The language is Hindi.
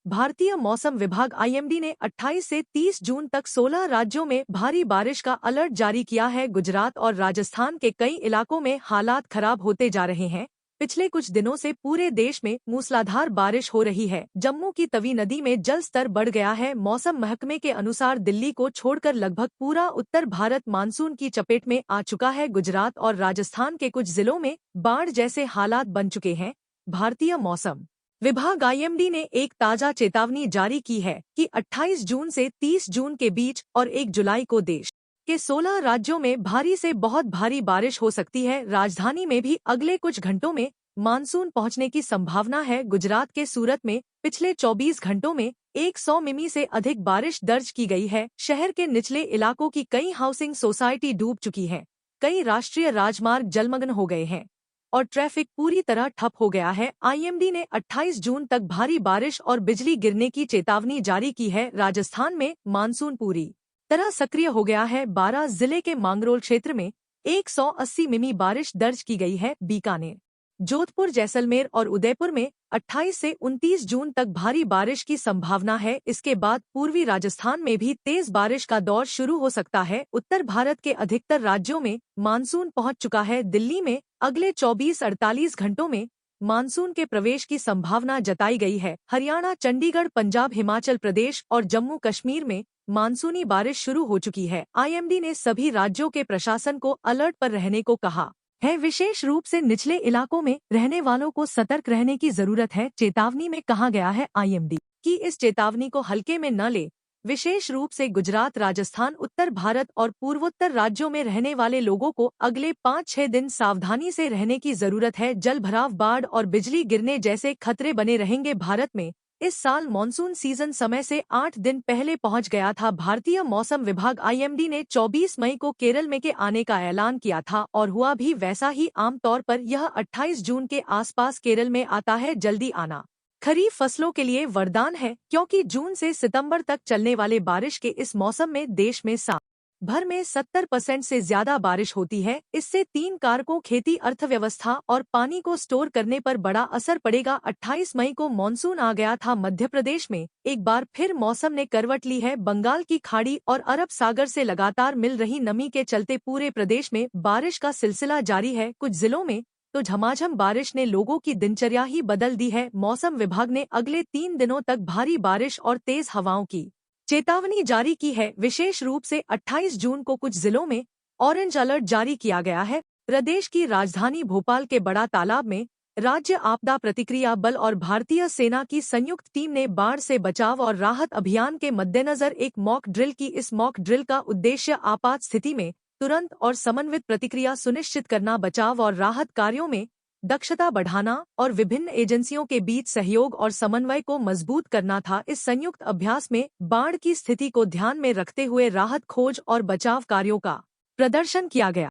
भारतीय मौसम विभाग आईएमडी ने 28 से 30 जून तक 16 राज्यों में भारी बारिश का अलर्ट जारी किया है। गुजरात और राजस्थान के कई इलाकों में हालात खराब होते जा रहे हैं। पिछले कुछ दिनों से पूरे देश में मूसलाधार बारिश हो रही है। जम्मू की तवी नदी में जल स्तर बढ़ गया है। मौसम महकमे के अनुसार दिल्ली को छोड़कर लगभग पूरा उत्तर भारत मानसून की चपेट में आ चुका है। गुजरात और राजस्थान के कुछ जिलों में बाढ़ जैसे हालात बन चुके हैं। भारतीय मौसम विभाग आईएमडी ने एक ताजा चेतावनी जारी की है कि 28 जून से 30 जून के बीच और 1 जुलाई को देश के 16 राज्यों में भारी से बहुत भारी बारिश हो सकती है। राजधानी में भी अगले कुछ घंटों में मानसून पहुंचने की संभावना है। गुजरात के सूरत में पिछले 24 घंटों में 100 मिमी से अधिक बारिश दर्ज की गई है। शहर के निचले इलाकों की कई हाउसिंग सोसाइटी डूब चुकी है। कई राष्ट्रीय राजमार्ग जलमग्न हो गए हैं और ट्रैफिक पूरी तरह ठप हो गया है। आईएमडी ने 28 जून तक भारी बारिश और बिजली गिरने की चेतावनी जारी की है। राजस्थान में मानसून पूरी तरह सक्रिय हो गया है। 12 जिले के मांगरोल क्षेत्र में 180 मिमी बारिश दर्ज की गई है। बीकानेर, जोधपुर, जैसलमेर और उदयपुर में 28 से 29 जून तक भारी बारिश की संभावना है। इसके बाद पूर्वी राजस्थान में भी तेज बारिश का दौर शुरू हो सकता है। उत्तर भारत के अधिकतर राज्यों में मानसून पहुंच चुका है। दिल्ली में अगले 24-48 घंटों में मानसून के प्रवेश की संभावना जताई गई है। हरियाणा, चंडीगढ़, पंजाब, हिमाचल प्रदेश और जम्मू कश्मीर में मानसूनी बारिश शुरू हो चुकी है। आईएमडी ने सभी राज्यों के प्रशासन को अलर्ट पर रहने को कहा है। विशेष रूप से निचले इलाकों में रहने वालों को सतर्क रहने की जरूरत है। चेतावनी में कहा गया है आईएमडी कि इस चेतावनी को हल्के में न ले। विशेष रूप से गुजरात, राजस्थान, उत्तर भारत और पूर्वोत्तर राज्यों में रहने वाले लोगों को अगले 5-6 दिन सावधानी से रहने की जरूरत है। जलभराव, बाढ़ और बिजली गिरने जैसे खतरे बने रहेंगे। भारत में इस साल मानसून सीजन समय से 8 दिन पहले पहुंच गया था। भारतीय मौसम विभाग आईएमडी ने 24 मई को केरल में के आने का ऐलान किया था और हुआ भी वैसा ही। आमतौर पर यह 28 जून के आसपास केरल में आता है। जल्दी आना खरीफ फसलों के लिए वरदान है, क्योंकि जून से सितंबर तक चलने वाले बारिश के इस मौसम में देश में साल भर में 70% से ज्यादा बारिश होती है। इससे 3 कारकों खेती, अर्थव्यवस्था और पानी को स्टोर करने पर बड़ा असर पड़ेगा। 28 मई को मानसून आ गया था। मध्य प्रदेश में एक बार फिर मौसम ने करवट ली है। बंगाल की खाड़ी और अरब सागर से लगातार मिल रही नमी के चलते पूरे प्रदेश में बारिश का सिलसिला जारी है। कुछ जिलों में तो झमाझम बारिश ने लोगों की दिनचर्या ही बदल दी है। मौसम विभाग ने अगले 3 दिनों तक भारी बारिश और तेज हवाओं की चेतावनी जारी की है। विशेष रूप से 28 जून को कुछ जिलों में ऑरेंज अलर्ट जारी किया गया है। प्रदेश की राजधानी भोपाल के बड़ा तालाब में राज्य आपदा प्रतिक्रिया बल और भारतीय सेना की संयुक्त टीम ने बाढ़ से बचाव और राहत अभियान के मद्देनजर एक मॉक ड्रिल की। इस मॉक ड्रिल का उद्देश्य आपात स्थिति में तुरंत और समन्वित प्रतिक्रिया सुनिश्चित करना, बचाव और राहत कार्यों में दक्षता बढ़ाना और विभिन्न एजेंसियों के बीच सहयोग और समन्वय को मजबूत करना था। इस संयुक्त अभ्यास में बाढ़ की स्थिति को ध्यान में रखते हुए राहत, खोज और बचाव कार्यों का प्रदर्शन किया गया।